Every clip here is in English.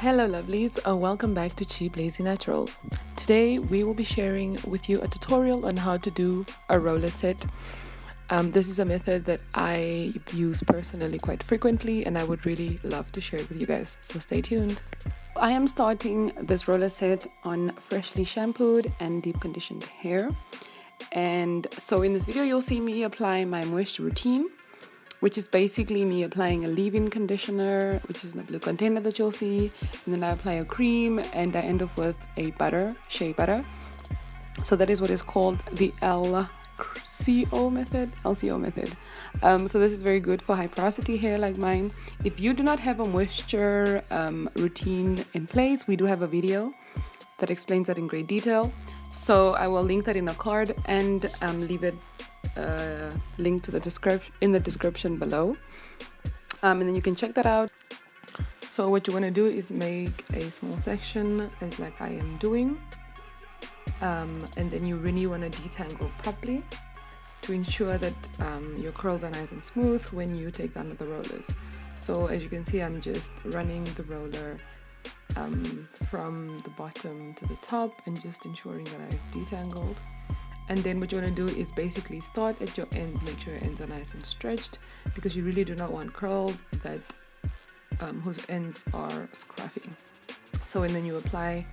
Hello lovelies, welcome back to Cheap Lazy Naturals. Today we will be sharing with you a tutorial on how to do a roller set. This is a method that I use personally quite frequently and I would really love to share it with you guys, so stay tuned. I am starting this roller set on freshly shampooed and deep conditioned hair. And so in this video you'll see me apply my moisture routine, which is basically me applying a leave-in conditioner, which is in the blue container that you'll see, and then I apply a cream and I end off with a butter, Shea butter. So that is what is called the LCO method. So this is very good for high porosity hair like mine. If you do not have a moisture routine in place, we do have a video that explains that in great detail. So I will link that in a card and leave it link to the description below, and then you can check that out. So what you want to do is make a small section like I am doing, and then you really want to detangle properly to ensure that your curls are nice and smooth when you take down the rollers. So as you can see, I'm just running the roller from the bottom to the top and just ensuring that I've detangled. And then what you want to do is basically start at your ends, make sure your ends are nice and stretched, because you really do not want curls that whose ends are scruffy. So and then you apply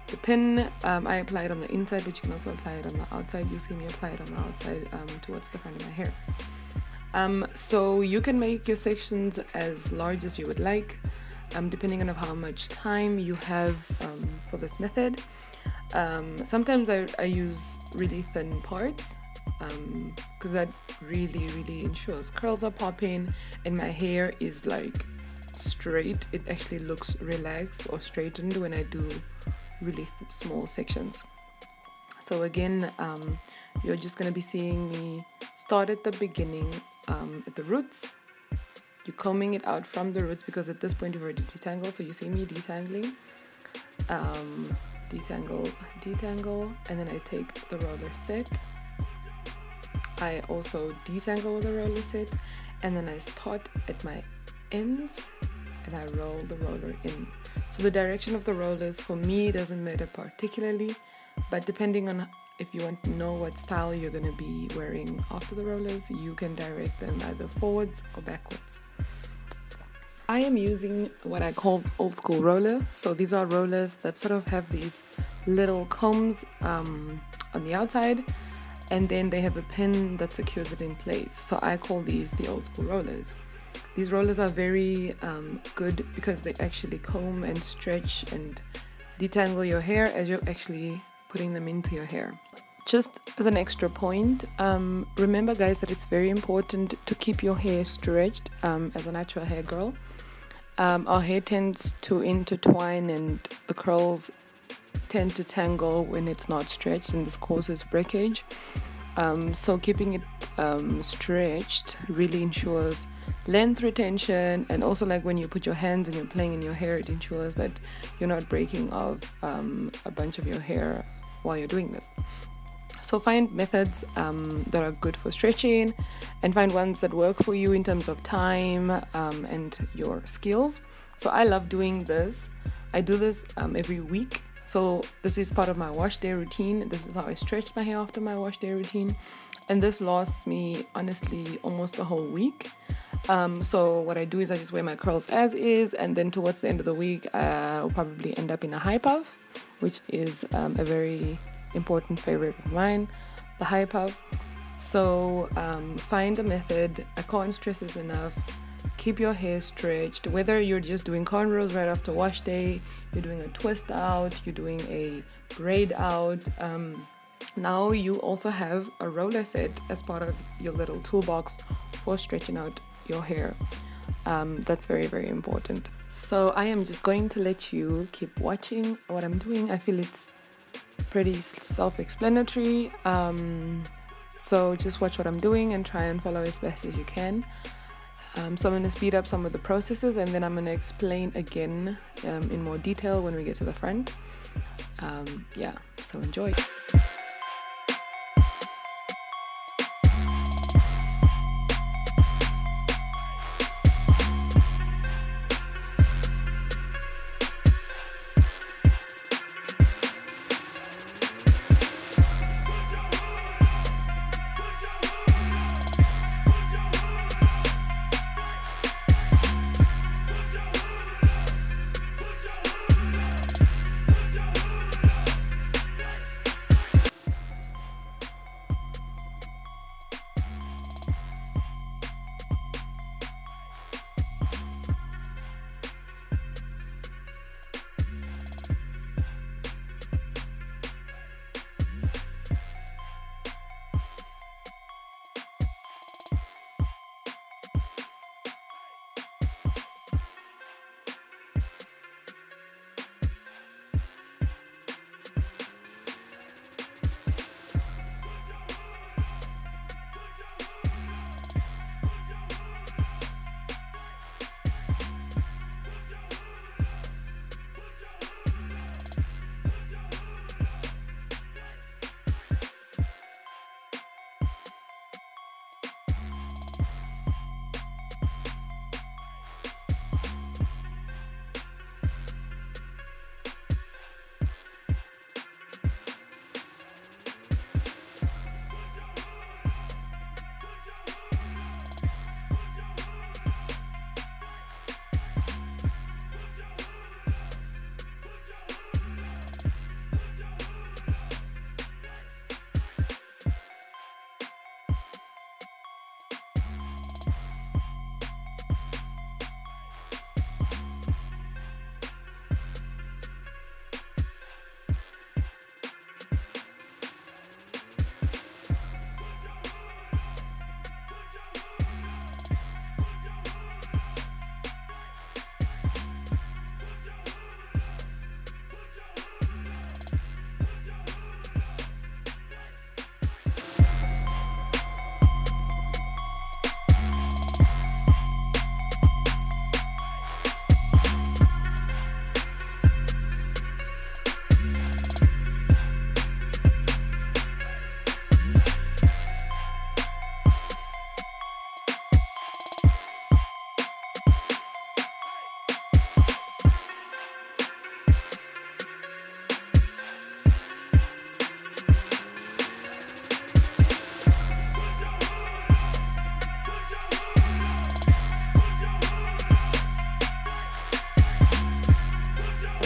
the pin. I apply it on the inside, but you can also apply it on the outside. You see me apply it on the outside towards the front of my hair. So you can make your sections as large as you would like, depending on how much time you have for this method. Sometimes I use really thin parts because that really ensures curls are popping and my hair is like straight. It actually looks relaxed or straightened when I do really small sections. So again, you're just going to be seeing me start at the beginning, at the roots. You're combing it out from the roots because at this point you've already detangled, so you see me detangling. Detangle, and then I take the roller set. I also detangle with the roller set, and then I start at my ends and I roll the roller in. So the direction of the rollers for me doesn't matter particularly, but depending on if you want to know what style you're going to be wearing after the rollers, you can direct them either forwards or backwards. I am using what I call old school roller. So these are rollers that sort of have these little combs on the outside, and then they have a pin that secures it in place. So I call these the old school rollers. These rollers are very good because they actually comb and stretch and detangle your hair as you're actually putting them into your hair. Just as an extra point, remember guys that it's very important to keep your hair stretched as a natural hair girl. Our hair tends to intertwine and the curls tend to tangle when it's not stretched, and this causes breakage. So keeping it stretched really ensures length retention, and also like when you put your hands and you're playing in your hair, it ensures that you're not breaking off a bunch of your hair while you're doing this. So find methods that are good for stretching and find ones that work for you in terms of time and your skills. So I love doing this. I do this every week. So this is part of my wash day routine. This is how I stretch my hair after my wash day routine. And this lasts me honestly almost the whole week. So what I do is I just wear my curls as is, and then towards the end of the week I'll probably end up in a high puff, which is a very important favorite of mine, the high puff. So find a method. I can't stress this enough. Keep your hair stretched, whether you're just doing cornrows right after wash day, you're doing a twist out, you're doing a braid out. Now you also have a roller set as part of your little toolbox for stretching out your hair. That's very important. So I am just going to let you keep watching what I'm doing. I feel it's pretty self-explanatory, so just watch what I'm doing and try and follow as best as you can. So I'm going to speed up some of the processes, and then I'm going to explain again in more detail when we get to the front. So enjoy.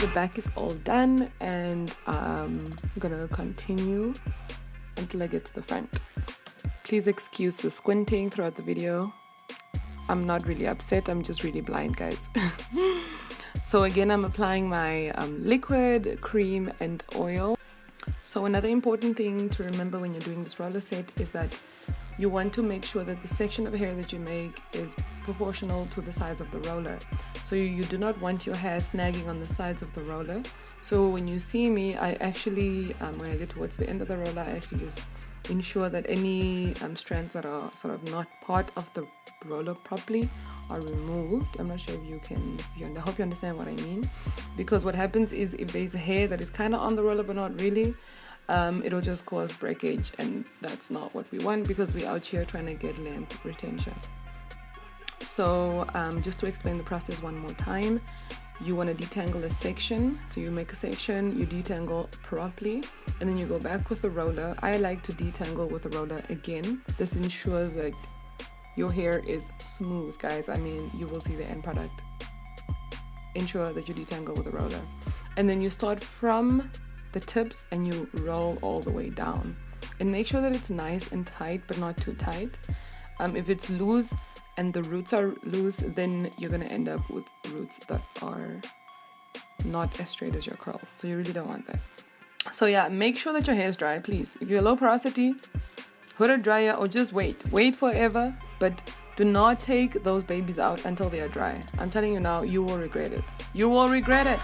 the back is all done, and I'm gonna continue until I get to the front. Please excuse the squinting throughout the video. I'm not really upset, I'm just really blind, guys. So again, I'm applying my liquid, cream, and oil. So another important thing to remember when you're doing this roller set is that you want to make sure that the section of hair that you make is proportional to the size of the roller. So you do not want your hair snagging on the sides of the roller. So when you see me, I actually, when I get towards the end of the roller, I actually just ensure that any strands that are sort of not part of the roller properly are removed. I'm not sure if you can, I hope you understand what I mean. Because what happens is if there's hair that is kind of on the roller but not really, it'll just cause breakage, and that's not what we want because we're out here trying to get length retention. So just to explain the process one more time, you want to detangle a section. So you make a section, you detangle properly, and then you go back with the roller. I like to detangle with the roller again. This ensures that your hair is smooth, guys. I mean, you will see the end product. Ensure that you detangle with the roller, and then you start from the tips and you roll all the way down, and make sure that it's nice and tight but not too tight. If it's loose and the roots are loose, then you're gonna end up with roots that are not as straight as your curls, so you really don't want that. So yeah, make sure that your hair is dry, please. If you're low porosity, put a dryer or just wait forever, but do not take those babies out until they are dry. I'm telling you now, you will regret it. You will regret it.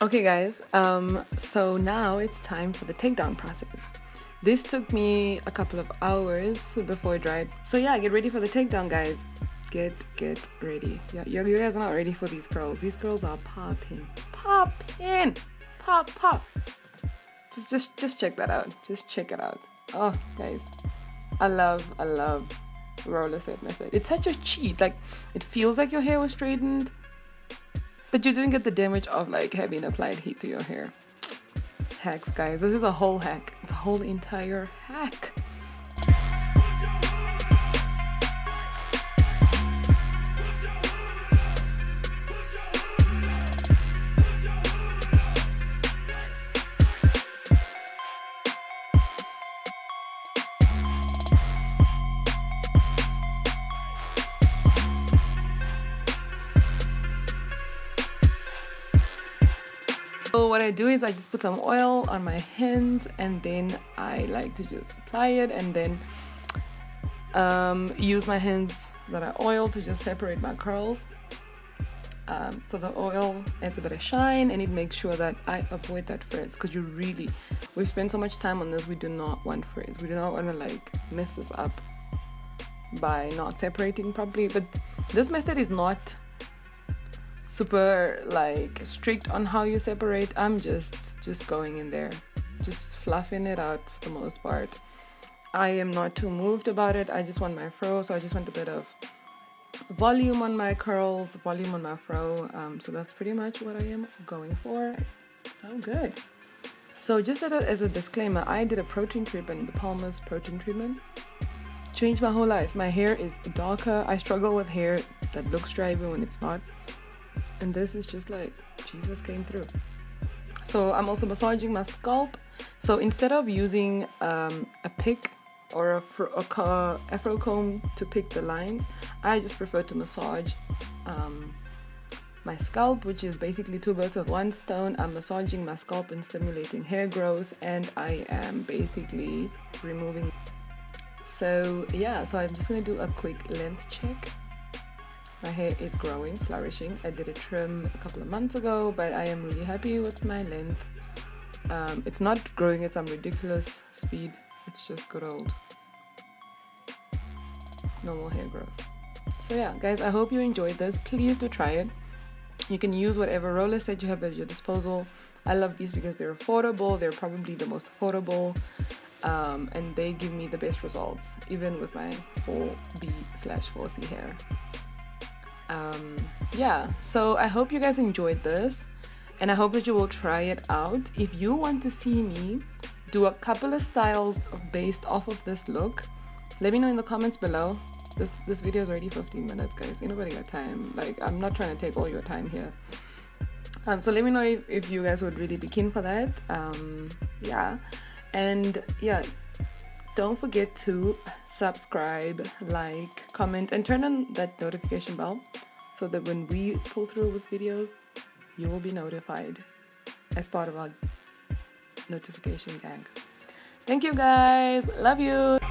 Okay guys, so now it's time for the takedown process. This took me a couple of hours before it dried. So yeah, get ready for the takedown, guys. Get ready. Yeah, you guys are not ready for these curls. These curls are popping. Pop. Just check that out. Just check it out. Oh, guys, I love roller set method. It's such a cheat. Like, it feels like your hair was straightened, but you didn't get the damage of like having applied heat to your hair. Hacks, guys. This is a whole hack. It's a whole entire hack. So what I do is I just put some oil on my hands, and then I like to just apply it, and then use my hands that I oil to just separate my curls. So the oil adds a bit of shine, and it makes sure that I avoid that frizz, because we've spent so much time on this. We do not want frizz. We do not want to like mess this up by not separating properly. But this method is not super like strict on how you separate. I'm just going in there, just fluffing it out for the most part. I am not too moved about it. I just want my fro, so I just want a bit of volume on my curls, volume on my fro. So that's pretty much what I am going for. It's so good. So just as a disclaimer, I did a protein treatment, the Palmer's protein treatment. Changed my whole life. My hair is darker. I struggle with hair that looks dry even when it's not. And this is just like Jesus came through. So I'm also massaging my scalp. So instead of using a pick or a afro comb to pick the lines, I just prefer to massage my scalp, which is basically two birds with one stone. I'm massaging my scalp and stimulating hair growth, and I am basically removing. So yeah, so I'm just gonna do a quick length check. My hair is growing, flourishing. I did a trim a couple of months ago, but I am really happy with my length. It's not growing at some ridiculous speed. It's just good old normal hair growth. So yeah, guys, I hope you enjoyed this. Please do try it. You can use whatever roller set you have at your disposal. I love these because they're affordable. They're probably the most affordable. And they give me the best results, even with my 4B/4C hair. Yeah, so I hope you guys enjoyed this, and I hope that you will try it out. If you want to see me do a couple of styles based off of this look, let me know in the comments below. This video is already 15 minutes, guys. Ain't nobody got time. Like, I'm not trying to take all your time here. So let me know if you guys would really be keen for that. Yeah, and yeah, don't forget to subscribe, like, comment, and turn on that notification bell so that when we pull through with videos, you will be notified as part of our notification gang. Thank you, guys. Love you.